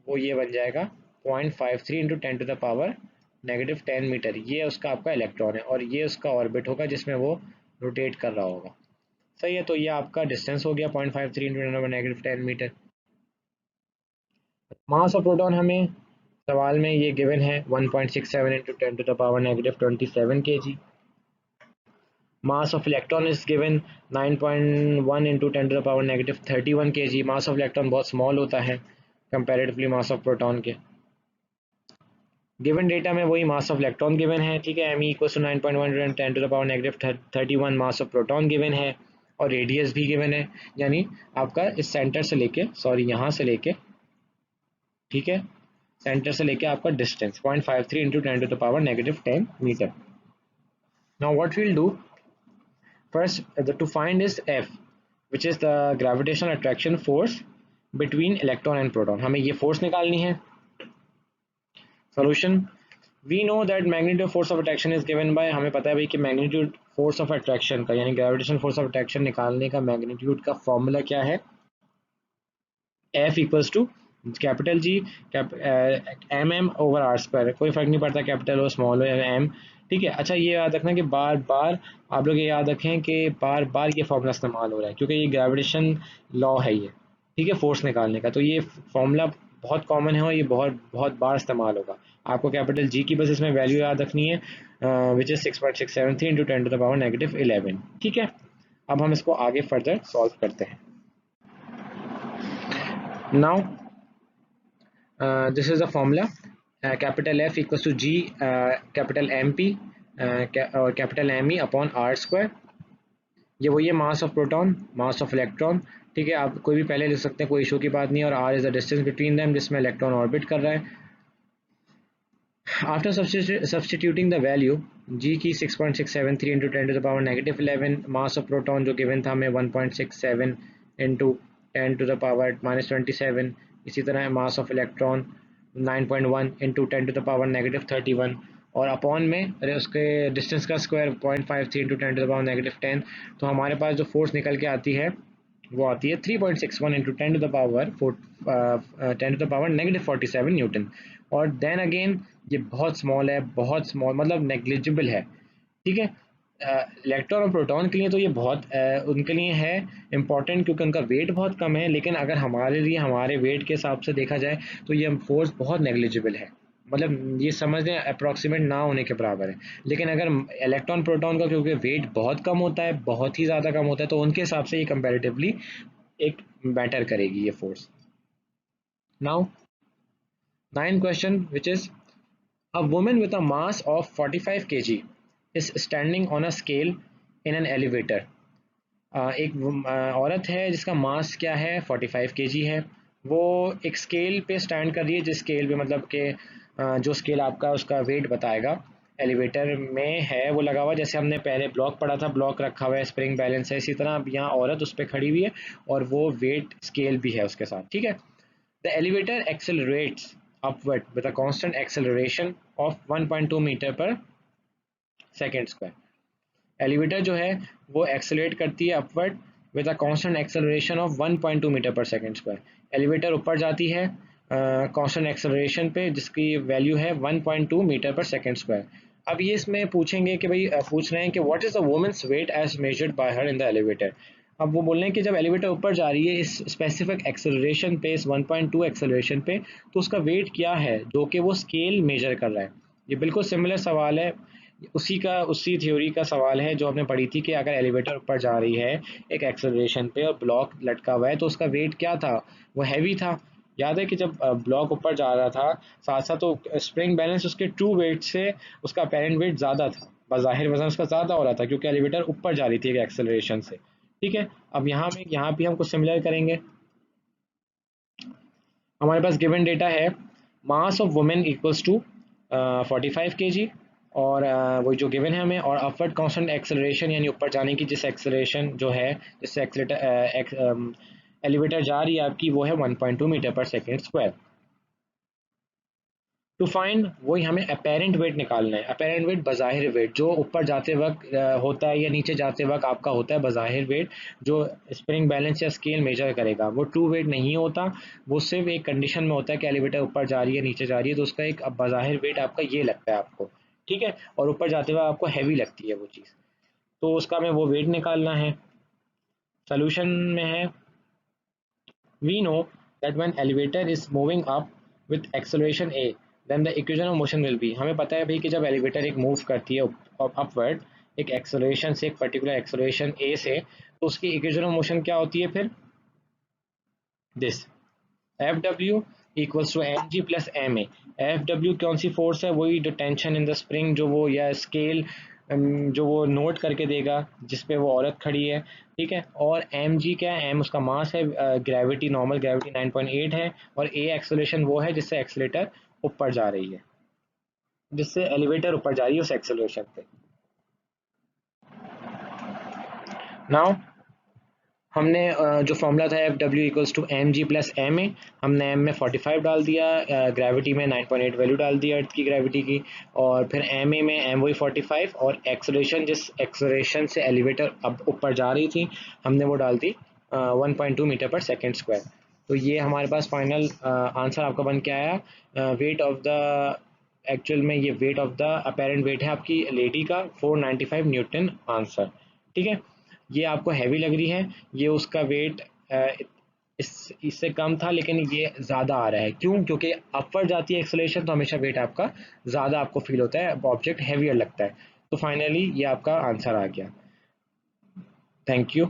वो ये बन जाएगा 0.53 into 10 to the power negative 10 metre. ये उसका आपका इलेक्ट्रॉन है, और ये उसका ऑर्बिट होगा जिसमें वो रोटेट कर रहा होगा। सही है, तो ये आपका डिस्टेंस हो गया 0.53 into 10 power negative 10 metre. Mass of proton हमें सवाल में ये गिवन है 1.67 into 10 to the power negative 27 kg। Mass of electron is given 9.1 into 10 to the power negative 31 kg। Mass of electron बहुत स्मॉल होता है कंपैरेटिवली मास ऑफ प्रोटॉन के। Given data में वही मास ऑफ इलेक्ट्रॉन गिवन है, ठीक है, M equal to 9.1 10 to the power negative 31 mass of proton given है, और रेडियस भी गिवन है, यानी आपका इस सेंटर से लेके, सॉरी यहाँ से लेके, ठीक है, सेंटर से लेके आपका distance 0.53 into 10 to the power negative 10 metre. Now what we'll do first, to find is F, which is the gravitational attraction force between electron and proton. हमें ये force निकालनी है. Solution: we know that magnitude force of attraction is given by, हमें पता है भाई कि magnitude force of attraction का यानी gravitational force of attraction निकालने का magnitude का formula क्या है? F equals to capital G M M over R square, कोई फर्क नहीं पड़ता कैपिटल हो स्मॉल हो या एम, ठीक है. अच्छा ये याद रखना कि बार बार आप लोग ये याद रखें कि बार बार ये फॉर्मूला इस्तेमाल हो रहा है क्योंकि ये ग्रेविटेशन लॉ है ये, ठीक है, फोर्स निकालने का. तो ये फॉर्मूला बहुत कॉमन है और ये बहुत बहुत बार इस्तेमाल होगा. आपको कैपिटल जी की बस इसमें वैल्यू याद रखनी है, which is 6.673 into 10 to the power negative 11, ठीक है. अब हम इसको आगे फर्दर सॉल्व करते हैं. Now this is the formula, capital F equals to G capital MP और capital ME upon R square. ये वही है mass of proton, mass of electron, ठीक है. आप कोई भी पहले लिख सकते हैं, कोई इशू की बात नहीं है. और R is the distance between them जिसमें इलेक्ट्रॉन ऑर्बिट कर रहा है. After substituting the value G की 6.673 into 10 to the power negative 11, mass of proton जो गिवन था हमें 1.67 इंटू 10 टू द पावर -27, इसी तरह mass of electron 9.1 into 10 to the power negative 31, और अपॉन में उसके डिस्टेंस का square 0.53 into 10 to the power negative 10. तो हमारे पास जो फोर्स निकल के आती है वो आती है 3.61 into 10 to the power 10 to the power negative 47 newton. और देन अगेन ये बहुत स्मॉल है, बहुत स्मॉल मतलब नेग्लिजिबल है, ठीक है. इलेक्ट्रॉन और प्रोटॉन के लिए तो ये बहुत उनके लिए है इम्पॉर्टेंट क्योंकि उनका वेट बहुत कम है, लेकिन अगर हमारे लिए हमारे वेट के हिसाब से देखा जाए तो ये फोर्स बहुत नेग्लिजिबल है, मतलब ये समझ लें अप्रॉक्सीमेट ना होने के बराबर है. लेकिन अगर इलेक्ट्रॉन प्रोटॉन का क्योंकि वेट बहुत कम होता है, बहुत ही ज़्यादा कम होता है, तो उनके हिसाब से ये कंपैरेटिवली एक मैटर करेगी ये force. Now 9th question, which is a woman with a mass of 45 kg is standing on a scale in an elevator. एक औरत है जिसका मास क्या है 45 kg है, वो एक स्केल पे स्टैंड कर रही है, जिस स्केल पे मतलब कि जो स्केल आपका उसका वेट बताएगा एलिवेटर में है वो लगा हुआ, जैसे हमने पहले ब्लॉक पढ़ा था, ब्लॉक रखा हुआ है, स्प्रिंग बैलेंस है, इसी तरह अब यहाँ औरत उस पर खड़ी हुई है और वो वेट स्केल भी है उसके साथ, ठीक है. The elevator accelerates upward with a constant acceleration of 1.2 metre per second square. Elevator जो है वो एक्सेलरेट करती है upward with a constant acceleration of 1.2 metre per second square. Elevator ऊपर जाती है कांस्टेंट एक्सेलरेशन पे जिसकी वैल्यू है 1.2 मीटर पर सेकेंड स्क्वायर. अब ये इसमें पूछेंगे कि भाई पूछ रहे हैं कि what is the women's weight as measured by her in the elevator. अब वो बोल रहे हैं कि जब एलिवेटर ऊपर जा रही है इस स्पेसिफिक एक्सेलरेशन पे, इस 1.2 एक्सेलरेशन पे, तो उसका वेट क्या है जो कि वो स्केल मेजर कर रहा है. ये बिल्कुल सिमिलर सवाल है, उसी थ्योरी का सवाल है जो हमने पढ़ी थी कि अगर एलिवेटर ऊपर जा रही है एक एक्सेलरेशन पे और ब्लॉक लटका हुआ है तो उसका वेट क्या था, वो हैवी था. याद है कि जब ब्लॉक ऊपर जा रहा था साथ साथ तो स्प्रिंग बैलेंस उसके ट्रू वेट से उसका अपेरेंट वेट ज़्यादा था, बज़ाहिर वजन उसका ज़्यादा हो रहा था क्योंकि एलिवेटर ऊपर जा रही थी एक एक्सेलरेशन से, ठीक है. अब यहाँ भी हम कुछ सिमिलर करेंगे. हमारे पास गिवन डेटा है mass of women equals to 45 kg और वही जो गिवन है हमें, और अपवर्ड कांस्टेंट एक्सेलरेशन यानी ऊपर जाने की जिस एक्सेलरेशन जो है जिससे एलिवेटर जा रही है आपकी वो है 1.2 metre per second square. To find वही हमें अपेरेंट वेट निकालना है. अपेरेंट वेट बज़ाहिर वेट जो ऊपर जाते वक्त होता है या नीचे जाते वक्त आपका होता है बज़ाहिर वेट, जो स्प्रिंग बैलेंस या स्केल मेजर करेगा, वो ट्रू वेट नहीं होता, वो सिर्फ एक कंडीशन में होता है कि एलिवेटर ऊपर जा रही है नीचे जा रही है तो उसका एक बज़ाहिर वेट आपका ये लगता है आपको, ठीक है, और ऊपर जाते वक्त आपको हैवी लगती है वो चीज़, तो उसका हमें वो वेट निकालना है. सोल्यूशन में है we know that when elevator is moving up with acceleration a then the equation of motion will be, हमें पता है भाई कि जब एलिवेटर एक मूव करती है अपवर्ड एक एक्सेलरेशन से, एक पर्टिकुलर एक्सेलरेशन a से, तो उसकी इक्वेशन ऑफ मोशन क्या होती है फिर this, F W equals to M G plus M A. F W कौन सी फोर्स है? वही जो टेंशन इन द स्प्रिंग, जो वो या स्केल जो वो नोट करके देगा जिस पे वो औरत खड़ी है, ठीक है। और एम जी क्या है? एम उसका मास है, ग्रेविटी नॉर्मल ग्रेविटी 9.8 है, और ए एक्सेलरेशन वो है जिससे एक्सेलेटर ऊपर जा रही है, जिससे एलिवेटर ऊपर जा रही है उस एक्सेलरेशन पे। नाउ हमने जो फॉर्मूला था F W equals to M G plus M A, हमने एम में 45 डाल दिया, ग्रेविटी में 9.8 वैल्यू डाल दिया अर्थ की ग्रेविटी की, और फिर एम ए में एम वही 45, और एक्सलेशन जिस एक्सलेशन से एलिवेटर अब ऊपर जा रही थी हमने वो डाल दी 1.2 मीटर पर सेकेंड स्क्वायर। तो ये हमारे पास फाइनल आंसर आपका बन के आया। वेट ऑफ द एक्चुअल में ये wait of the apparent wait है आपकी लेडी का 495 न्यूटन आंसर, ठीक है। ये आपको हैवी लग रही है, ये उसका वेट इससे कम था, लेकिन ये ज़्यादा आ रहा है। क्यों? क्योंकि अपवर्ड जाती है एक्सेलरेशन तो हमेशा वेट आपका ज़्यादा आपको फील होता है, ऑब्जेक्ट हैवियर लगता है। तो फाइनली ये आपका आंसर आ गया। Thank you.